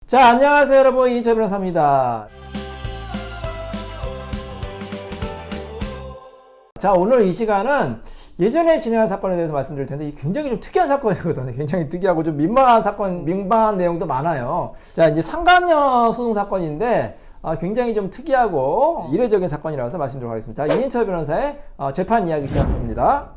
자, 안녕하세요 여러분, 이인철 변호사입니다. 자, 오늘 이 시간은 예전에 진행한 사건에 대해서 말씀드릴 텐데 굉장히 좀 특이한 사건이거든요. 굉장히 특이하고 좀 민망한 내용도 많아요. 자, 이제 상간녀 소송 사건인데 굉장히 좀 특이하고 이례적인 사건이라서 말씀드리도록 하겠습니다. 자, 이인철 변호사의 재판 이야기 시작합니다.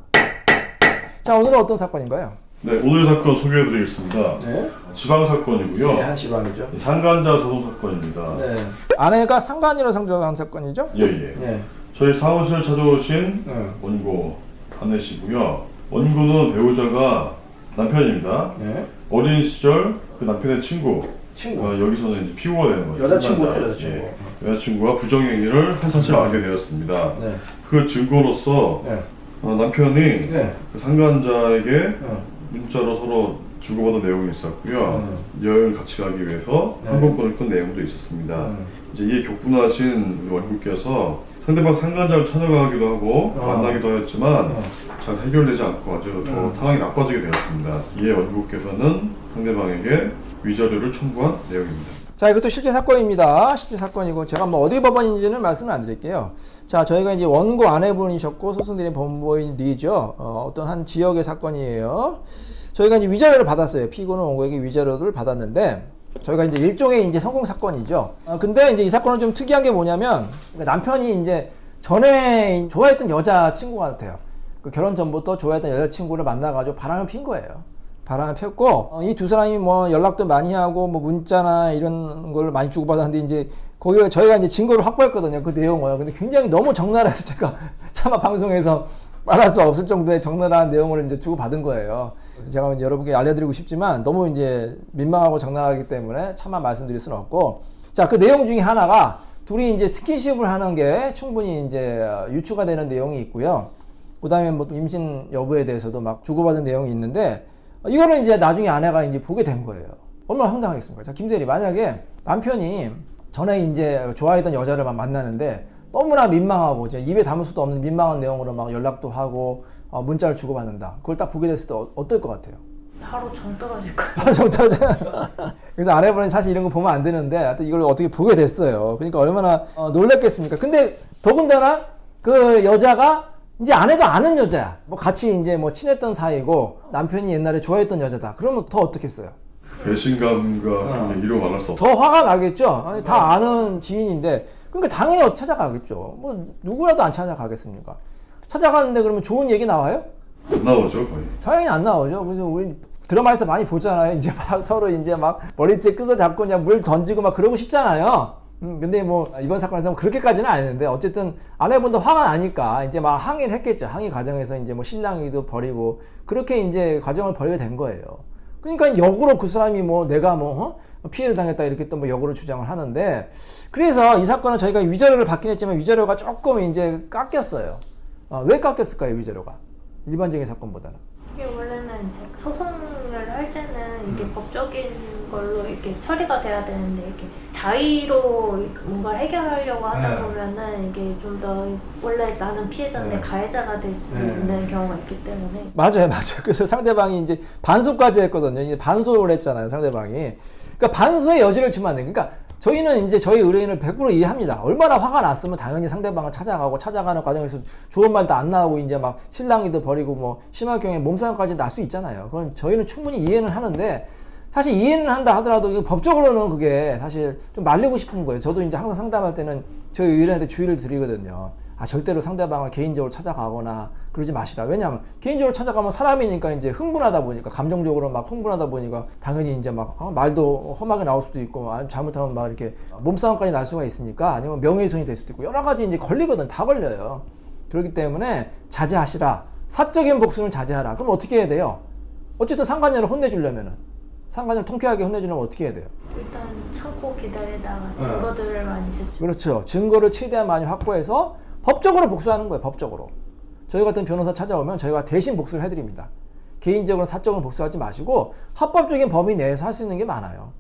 자, 오늘은 어떤 사건인가요? 네, 오늘 사건 소개해드리겠습니다. 네. 지방 사건이고요. 네, 한 지방이죠. 상간자 소송 사건입니다. 네. 아내가 상간녀로 상정한 사건이죠? 예. 네. 저희 사무실 찾아오신 네. 원고 아내시고요. 원고는 배우자가 남편입니다. 네. 어린 시절 그 남편의 친구. 친구. 여기서는 이제 피고가 되는 거죠. 여자친구죠, 상간자. 여자친구. 예. 여자친구가 부정행위를 한 사실을 알게 되었습니다. 네. 그 증거로서 네. 남편이 네. 그 상간자에게 네. 문자로 서로 주고받은 내용이 있었고요. 여행을 같이 가기 위해서 네. 항공권을 끈 내용도 있었습니다. 이제 이에 격분하신 우리 원고께서 상대방 상간자를 찾아가기도 하고 만나기도 하였지만 잘 해결되지 않고 아주 더 상황이 나빠지게 되었습니다. 이에 원고께서는 상대방에게 위자료를 청구한 내용입니다. 자, 이것도 실제 사건입니다. 실제 사건이고, 제가 뭐 어디 법원인지는 말씀을 안 드릴게요. 자, 저희가 이제 원고 아내분이셨고, 소송대리 법무부인 리죠. 어떤 한 지역의 사건이에요. 저희가 이제 위자료를 받았어요. 피고는 원고에게 위자료를 받았는데, 저희가 이제 일종의 이제 성공 사건이죠. 근데 이제 이 사건은 좀 특이한 게 뭐냐면, 남편이 이제 전에 좋아했던 여자친구 같아요. 그 결혼 전부터 좋아했던 여자친구를 만나가지고 바람을 핀 거예요. 바람을 폈고, 이 두 사람이 뭐 연락도 많이 하고, 뭐 문자나 이런 걸 많이 주고받았는데, 이제 거기에 저희가 이제 증거를 확보했거든요. 그 내용을. 근데 굉장히 너무 적나라해서 제가 차마 방송에서 말할 수 없을 정도의 적나라한 내용을 이제 주고받은 거예요. 그래서 제가 이제 여러분께 알려드리고 싶지만, 너무 이제 민망하고 적나라하기 때문에 차마 말씀드릴 수는 없고, 자, 그 내용 중에 하나가 둘이 이제 스킨십을 하는 게 충분히 이제 유추가 되는 내용이 있고요. 그 다음에 뭐 임신 여부에 대해서도 막 주고받은 내용이 있는데, 이거는 이제 나중에 아내가 이제 보게 된 거예요. 얼마나 황당하겠습니까? 자, 김대리, 만약에 남편이 전에 이제 좋아했던 여자를 막 만나는데 너무나 민망하고 이제 입에 담을 수도 없는 민망한 내용으로 막 연락도 하고 문자를 주고받는다. 그걸 딱 보게 됐을 때 어떨 것 같아요? 바로 정 떨어질 거예요. 바로 정 떨어져요. 그래서 아내분은 사실 이런 거 보면 안 되는데 하여튼 이걸 어떻게 보게 됐어요. 그러니까 얼마나 놀랬겠습니까? 근데 더군다나 그 여자가 이제 아내도 아는 여자야. 뭐 같이 이제 뭐 친했던 사이고 남편이 옛날에 좋아했던 여자다. 그러면 더 어떻겠어요? 배신감과 이로 말할 수 없다. 더 화가 나겠죠. 아니, 다 아는 지인인데 그러니까 당연히 찾아가겠죠. 뭐 누구라도 안 찾아가겠습니까? 찾아가는데 그러면 좋은 얘기 나와요? 안 나오죠, 거의. 당연히 안 나오죠. 그래서 우리 드라마에서 많이 보잖아요. 이제 막 서로 이제 막 머리띠 끄덕잡고 그냥 물 던지고 막 그러고 싶잖아요. 근데 뭐 이번 사건에서는 그렇게까지는 안 했는데 어쨌든 아내분도 화가 나니까 이제 막 항의를 했겠죠. 항의 과정에서 이제 뭐 신랑이도 버리고 그렇게 이제 과정을 벌이게 된 거예요. 그러니까 역으로 그 사람이 뭐 내가 뭐 피해를 당했다 이렇게 또 뭐 역으로 주장을 하는데, 그래서 이 사건은 저희가 위자료를 받긴 했지만 위자료가 조금 이제 깎였어요. 왜 깎였을까요, 위자료가? 일반적인 사건보다는. 이게 원래는 이제 소송을 할 때는 이게 법적인 걸로 이렇게 처리가 돼야 되는데 이렇게 자의로 뭔가 해결하려고 하다 보면은 이게 좀 더 원래 나는 피해자인데 가해자가 될 수 있는 경우가 있기 때문에. 맞아요. 그래서 상대방이 이제 반소까지 했거든요. 이제 반소를 했잖아요, 상대방이. 그러니까 반소의 여지를 주면 안 돼요. 그러니까 저희는 이제 저희 의뢰인을 100% 이해합니다. 얼마나 화가 났으면 당연히 상대방을 찾아가고 찾아가는 과정에서 좋은 말도 안 나오고 이제 막 신랑이도 버리고 뭐 심할 경우에 몸싸움까지 날 수 있잖아요. 그건 저희는 충분히 이해는 하는데, 사실 이해는 한다 하더라도 법적으로는 그게 사실 좀 말리고 싶은 거예요. 저도 이제 항상 상담할 때는 저희 의뢰인한테 주의를 드리거든요. 절대로 상대방을 개인적으로 찾아가거나 그러지 마시라. 왜냐하면 개인적으로 찾아가면 사람이니까 이제 흥분하다 보니까, 감정적으로 막 흥분하다 보니까 당연히 이제 막 말도 험하게 나올 수도 있고, 잘못하면 막 이렇게 몸싸움까지 날 수가 있으니까, 아니면 명예훼손이 될 수도 있고 여러 가지 이제 걸리거든. 다 걸려요. 그렇기 때문에 자제하시라. 사적인 복수는 자제하라. 그럼 어떻게 해야 돼요? 어쨌든 상간녀를 혼내주려면은, 상간녀를 통쾌하게 혼내주려면 어떻게 해야 돼요? 일단 참고 기다리다가 증거들을 많이 제출. 그렇죠. 증거를 최대한 많이 확보해서 법적으로 복수하는 거예요. 법적으로. 저희 같은 변호사 찾아오면 저희가 대신 복수를 해드립니다. 개인적으로 사적으로 복수하지 마시고 합법적인 범위 내에서 할 수 있는 게 많아요.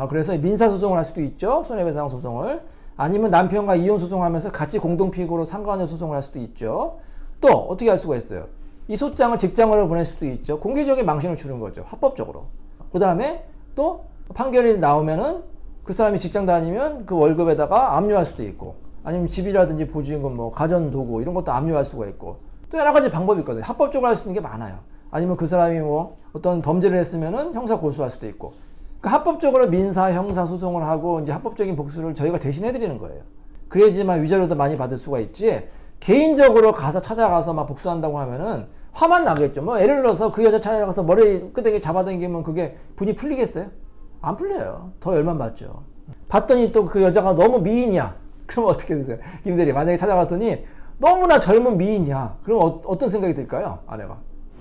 그래서 민사소송을 할 수도 있죠. 손해배상 소송을. 아니면 남편과 이혼소송하면서 같이 공동피고로 상간녀 소송을 할 수도 있죠. 또 어떻게 할 수가 있어요? 이 소장을 직장으로 보낼 수도 있죠. 공개적인 망신을 주는 거죠. 합법적으로. 그 다음에 또 판결이 나오면은 그 사람이 직장 다니면 그 월급에다가 압류할 수도 있고, 아니면 집이라든지 보증금, 뭐 가전도구 이런 것도 압류할 수가 있고, 또 여러 가지 방법이 있거든요. 합법적으로 할 수 있는 게 많아요. 아니면 그 사람이 뭐 어떤 범죄를 했으면은 형사 고소할 수도 있고, 그 합법적으로 민사, 형사 소송을 하고 이제 합법적인 복수를 저희가 대신해 드리는 거예요. 그래야지만 위자료도 많이 받을 수가 있지, 개인적으로 가서 찾아가서 막 복수한다고 하면은 화만 나겠죠. 뭐 예를 들어서 그 여자 찾아가서 머리 끄댕이 잡아당기면 그게 분이 풀리겠어요? 안 풀려요. 더 열만 받죠. 봤더니 또 그 여자가 너무 미인이야. 그럼 어떻게 되세요? 김대리, 만약에 찾아갔더니 너무나 젊은 미인이야. 그럼 어떤 생각이 들까요? 아내가.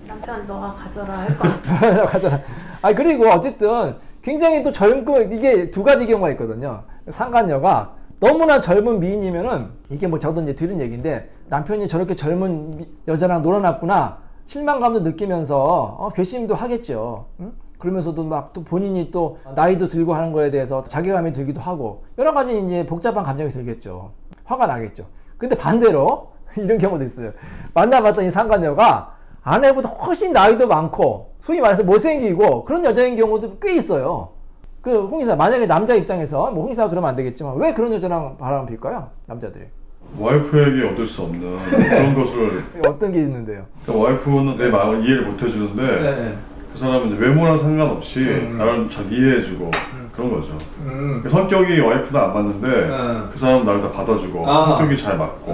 남편 너가 가져라 할 것 같아. 가잖아. 아, 그리고 어쨌든 굉장히 또 젊고, 이게 두 가지 경우가 있거든요. 상간녀가 너무나 젊은 미인이면은, 이게 뭐 저도 이제 들은 얘기인데, 남편이 저렇게 젊은 여자랑 놀아놨구나 실망감도 느끼면서 괘씸도 하겠죠. 응? 그러면서도 막 또 본인이 또 나이도 들고 하는 거에 대해서 자괴감이 들기도 하고, 여러 가지 이제 복잡한 감정이 들겠죠. 화가 나겠죠. 근데 반대로 이런 경우도 있어요. 만나봤더니 상간녀가 아내보다 훨씬 나이도 많고, 소위 말해서 못생기고 그런 여자인 경우도 꽤 있어요. 그 홍의사, 만약에 남자 입장에서, 뭐 홍의사가 그러면 안 되겠지만 왜 그런 여자랑 바람을 필까요? 남자들이. 와이프에게 얻을 수 없는 그런 것을. 어떤 게 있는데요? 그러니까 와이프는 내 마음을 이해를 못 해주는데, 네. 그 사람은 이제 외모랑 상관없이 나를 잘 이해해주고 그런 거죠. 그 성격이 와이프도 안 맞는데 그 사람은 나를 다 받아주고 성격이 잘 맞고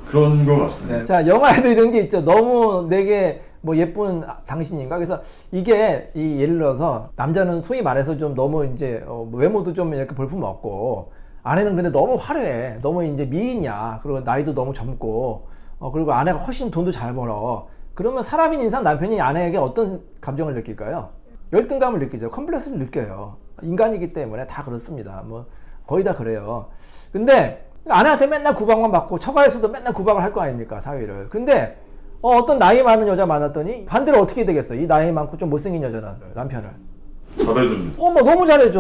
그런 거 같습니다. 네. 자, 영화에도 이런 게 있죠. 너무 내게 뭐 예쁜 당신인가? 그래서 이게 예를 들어서 남자는 소위 말해서 좀 너무 이제 외모도 좀 이렇게 볼품 없고, 아내는 근데 너무 화려해. 너무 이제 미인이야. 그리고 나이도 너무 젊고, 그리고 아내가 훨씬 돈도 잘 벌어. 그러면 사람인 인상 남편이 아내에게 어떤 감정을 느낄까요? 열등감을 느끼죠. 컴플렉스를 느껴요. 인간이기 때문에 다 그렇습니다. 뭐 거의 다 그래요. 근데 아내한테 맨날 구박만 받고, 처가에서도 맨날 구박을 할 거 아닙니까, 사위를. 근데 어떤 나이 많은 여자 만났더니 반대로 어떻게 되겠어요? 이 나이 많고 좀 못생긴 여자는 남편을 잘해줍니다. 뭐 너무 잘해줘.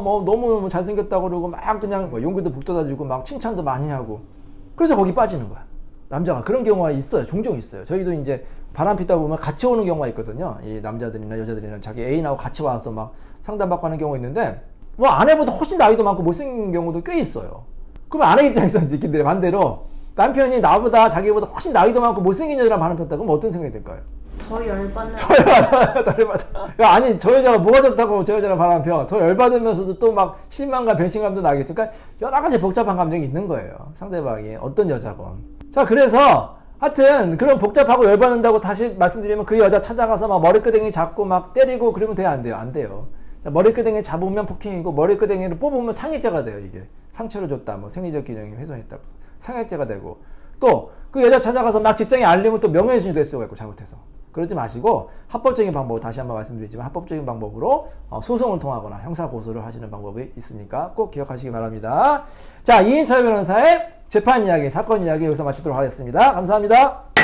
뭐 너무 잘생겼다고 그러고 막 그냥 뭐 용기도 북돋아주고 막 칭찬도 많이 하고. 그래서 거기 빠지는 거야. 남자가. 그런 경우가 있어요. 종종 있어요. 저희도 이제 바람 피다 보면 같이 오는 경우가 있거든요. 이 남자들이나 여자들이나 자기 애인하고 같이 와서 막 상담받고 하는 경우가 있는데, 뭐 아내보다 훨씬 나이도 많고 못생긴 경우도 꽤 있어요. 그럼 아내 입장에서 이제 근데 반대로 남편이 나보다 자기보다 훨씬 나이도 많고 못생긴 여자랑 바람 폈다. 그럼 어떤 생각이 들까요? 더 열받는. 더 열받아. 아니, 저 여자가 뭐가 좋다고 저 여자랑 바람 펴. 더 열받으면서도 또 막 실망감, 배신감도 나겠죠. 그러니까 여러 가지 복잡한 감정이 있는 거예요. 상대방이 어떤 여자건. 자, 그래서 하여튼 그런 복잡하고 열받는다고 다시 말씀드리면, 그 여자 찾아가서 막 머리끄댕이 잡고 막 때리고 그러면 돼요? 안 돼요? 안 돼요. 자, 머리끄댕이 잡으면 폭행이고, 머리끄댕이를 뽑으면 상해죄가 돼요. 이게 상처를 줬다, 뭐 생리적 기능이 훼손했다, 상해죄가 되고, 또 그 여자 찾아가서 막 직장에 알리면 또 명예훼손이 될 수가 있고, 잘못해서. 그러지 마시고 합법적인 방법, 다시 한번 말씀드리지만 합법적인 방법으로 소송을 통하거나 형사 고소를 하시는 방법이 있으니까 꼭 기억하시기 바랍니다. 자, 이인철 변호사의 재판 이야기, 사건 이야기 여기서 마치도록 하겠습니다. 감사합니다.